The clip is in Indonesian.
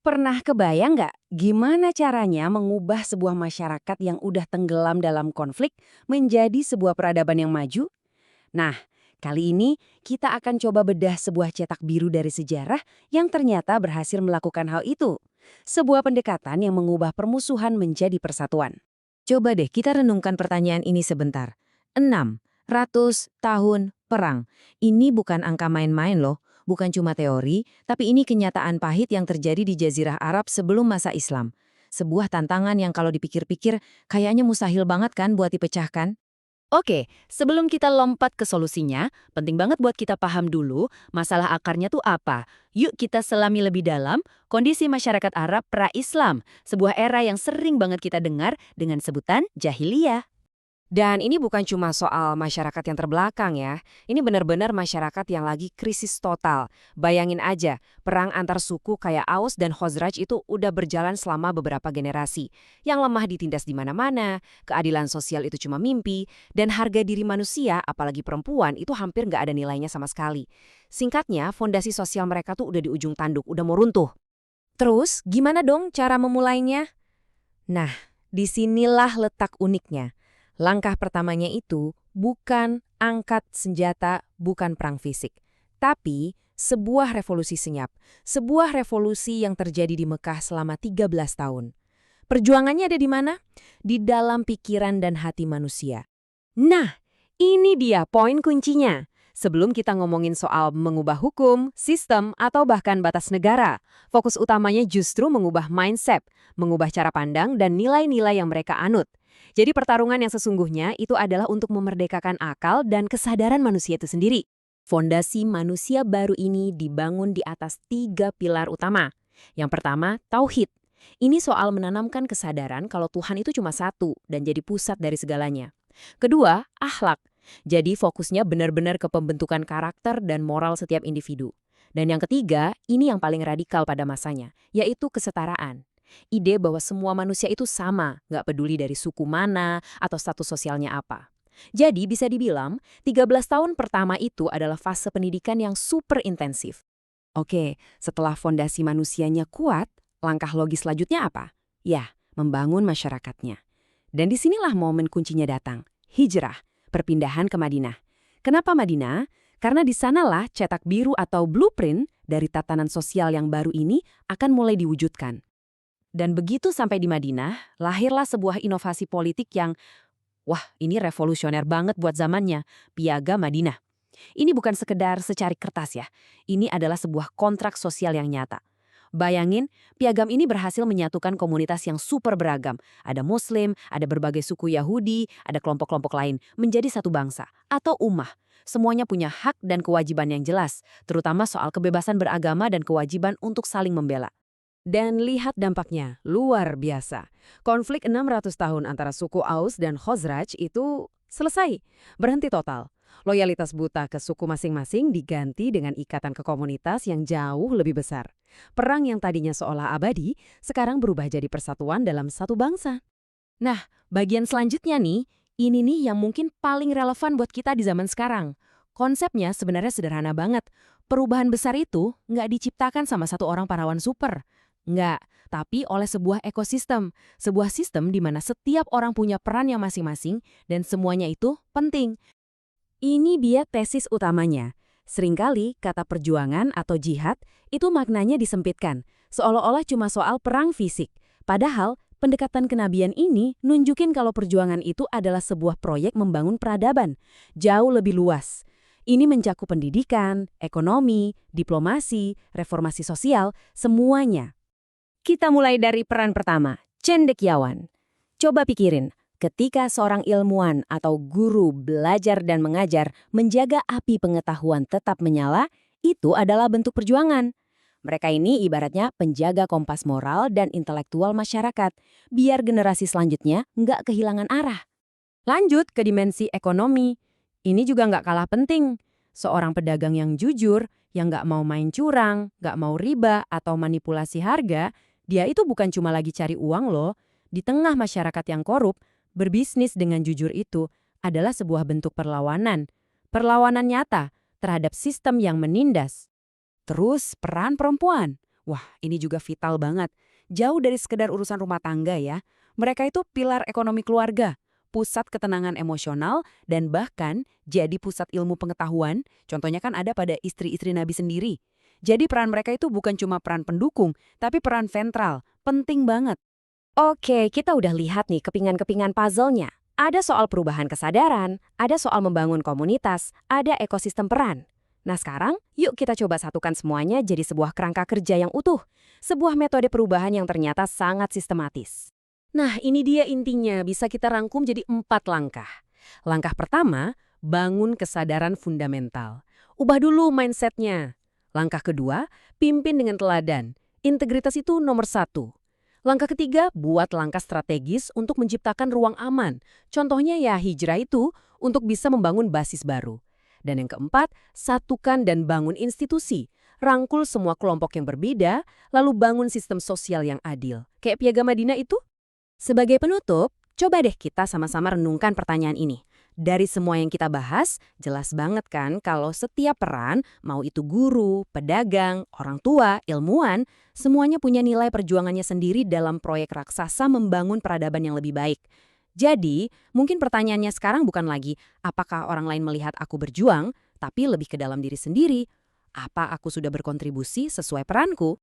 Pernah kebayang nggak gimana caranya mengubah sebuah masyarakat yang udah tenggelam dalam konflik menjadi sebuah peradaban yang maju? Nah, kali ini kita akan coba bedah sebuah cetak biru dari sejarah yang ternyata berhasil melakukan hal itu. Sebuah pendekatan yang mengubah permusuhan menjadi persatuan. Coba deh kita renungkan pertanyaan ini sebentar. 600 tahun perang. Ini bukan angka main-main loh. Bukan cuma teori, tapi ini kenyataan pahit yang terjadi di Jazirah Arab sebelum masa Islam. Sebuah tantangan yang kalau dipikir-pikir kayaknya mustahil banget kan buat dipecahkan? Oke, sebelum kita lompat ke solusinya, penting banget buat kita paham dulu masalah akarnya tuh apa. Yuk kita selami lebih dalam kondisi masyarakat Arab pra-Islam, sebuah era yang sering banget kita dengar dengan sebutan jahiliyah. Dan ini bukan cuma soal masyarakat yang terbelakang ya. Ini benar-benar masyarakat yang lagi krisis total. Bayangin aja, perang antar suku kayak Aus dan Khazraj itu udah berjalan selama beberapa generasi. Yang lemah ditindas di mana-mana, keadilan sosial itu cuma mimpi, dan harga diri manusia, apalagi perempuan, itu hampir nggak ada nilainya sama sekali. Singkatnya, fondasi sosial mereka tuh udah di ujung tanduk, udah mau runtuh. Terus, gimana dong cara memulainya? Nah, disinilah letak uniknya. Langkah pertamanya itu bukan angkat senjata, bukan perang fisik. Tapi sebuah revolusi senyap. Sebuah revolusi yang terjadi di Mekah selama 13 tahun. Perjuangannya ada di mana? Di dalam pikiran dan hati manusia. Nah, ini dia poin kuncinya. Sebelum kita ngomongin soal mengubah hukum, sistem, atau bahkan batas negara, fokus utamanya justru mengubah mindset, mengubah cara pandang dan nilai-nilai yang mereka anut. Jadi pertarungan yang sesungguhnya itu adalah untuk memerdekakan akal dan kesadaran manusia itu sendiri. Fondasi manusia baru ini dibangun di atas 3 pilar utama. Yang pertama, tauhid. Ini soal menanamkan kesadaran kalau Tuhan itu cuma satu dan jadi pusat dari segalanya. Kedua, akhlak. Jadi fokusnya benar-benar ke pembentukan karakter dan moral setiap individu. Dan yang ketiga, ini yang paling radikal pada masanya, yaitu kesetaraan. Ide bahwa semua manusia itu sama, nggak peduli dari suku mana atau status sosialnya apa. Jadi bisa dibilang, 13 tahun pertama itu adalah fase pendidikan yang super intensif. Oke, setelah fondasi manusianya kuat, langkah logis selanjutnya apa? Ya, membangun masyarakatnya. Dan disinilah momen kuncinya datang, hijrah, perpindahan ke Madinah. Kenapa Madinah? Karena di sanalah cetak biru atau blueprint dari tatanan sosial yang baru ini akan mulai diwujudkan. Dan begitu sampai di Madinah, lahirlah sebuah inovasi politik yang, wah ini revolusioner banget buat zamannya, Piagam Madinah. Ini bukan sekedar secari kertas ya, ini adalah sebuah kontrak sosial yang nyata. Bayangin, piagam ini berhasil menyatukan komunitas yang super beragam. Ada Muslim, ada berbagai suku Yahudi, ada kelompok-kelompok lain, menjadi satu bangsa atau ummah. Semuanya punya hak dan kewajiban yang jelas, terutama soal kebebasan beragama dan kewajiban untuk saling membela. Dan lihat dampaknya, luar biasa. Konflik 600 tahun antara suku Aus dan Khazraj itu selesai, berhenti total. Loyalitas buta ke suku masing-masing diganti dengan ikatan ke komunitas yang jauh lebih besar. Perang yang tadinya seolah abadi, sekarang berubah jadi persatuan dalam satu bangsa. Nah, bagian selanjutnya nih, ini nih yang mungkin paling relevan buat kita di zaman sekarang. Konsepnya sebenarnya sederhana banget. Perubahan besar itu nggak diciptakan sama satu orang pahlawan super. Nggak, tapi oleh sebuah ekosistem. Sebuah sistem di mana setiap orang punya peran yang masing-masing dan semuanya itu penting. Ini dia tesis utamanya. Seringkali kata perjuangan atau jihad itu maknanya disempitkan, seolah-olah cuma soal perang fisik. Padahal, pendekatan kenabian ini nunjukin kalau perjuangan itu adalah sebuah proyek membangun peradaban, jauh lebih luas. Ini mencakup pendidikan, ekonomi, diplomasi, reformasi sosial, semuanya. Kita mulai dari peran pertama, cendekiawan. Coba pikirin, ketika seorang ilmuwan atau guru belajar dan mengajar menjaga api pengetahuan tetap menyala, itu adalah bentuk perjuangan. Mereka ini ibaratnya penjaga kompas moral dan intelektual masyarakat, biar generasi selanjutnya nggak kehilangan arah. Lanjut ke dimensi ekonomi. Ini juga nggak kalah penting. Seorang pedagang yang jujur, yang nggak mau main curang, nggak mau riba atau manipulasi harga, dia itu bukan cuma lagi cari uang loh. Di tengah masyarakat yang korup, berbisnis dengan jujur itu adalah sebuah bentuk perlawanan. Perlawanan nyata terhadap sistem yang menindas. Terus peran perempuan. Wah, ini juga vital banget. Jauh dari sekedar urusan rumah tangga ya. Mereka itu pilar ekonomi keluarga, pusat ketenangan emosional, dan bahkan jadi pusat ilmu pengetahuan. Contohnya kan ada pada istri-istri Nabi sendiri. Jadi peran mereka itu bukan cuma peran pendukung, tapi peran ventral. Penting banget. Oke, kita udah lihat nih kepingan-kepingan puzzle-nya. Ada soal perubahan kesadaran, ada soal membangun komunitas, ada ekosistem peran. Nah sekarang, yuk kita coba satukan semuanya jadi sebuah kerangka kerja yang utuh. Sebuah metode perubahan yang ternyata sangat sistematis. Nah, ini dia intinya, bisa kita rangkum jadi 4 langkah. Langkah pertama, bangun kesadaran fundamental. Ubah dulu mindsetnya. Langkah kedua, pimpin dengan teladan. Integritas itu nomor 1. Langkah ketiga, buat langkah strategis untuk menciptakan ruang aman. Contohnya ya hijrah itu untuk bisa membangun basis baru. Dan yang keempat, satukan dan bangun institusi. Rangkul semua kelompok yang berbeda, lalu bangun sistem sosial yang adil. Kayak Piagam Madinah itu. Sebagai penutup, coba deh kita sama-sama renungkan pertanyaan ini. Dari semua yang kita bahas, jelas banget kan kalau setiap peran, mau itu guru, pedagang, orang tua, ilmuwan, semuanya punya nilai perjuangannya sendiri dalam proyek raksasa membangun peradaban yang lebih baik. Jadi, mungkin pertanyaannya sekarang bukan lagi apakah orang lain melihat aku berjuang, tapi lebih ke dalam diri sendiri. Apa aku sudah berkontribusi sesuai peranku?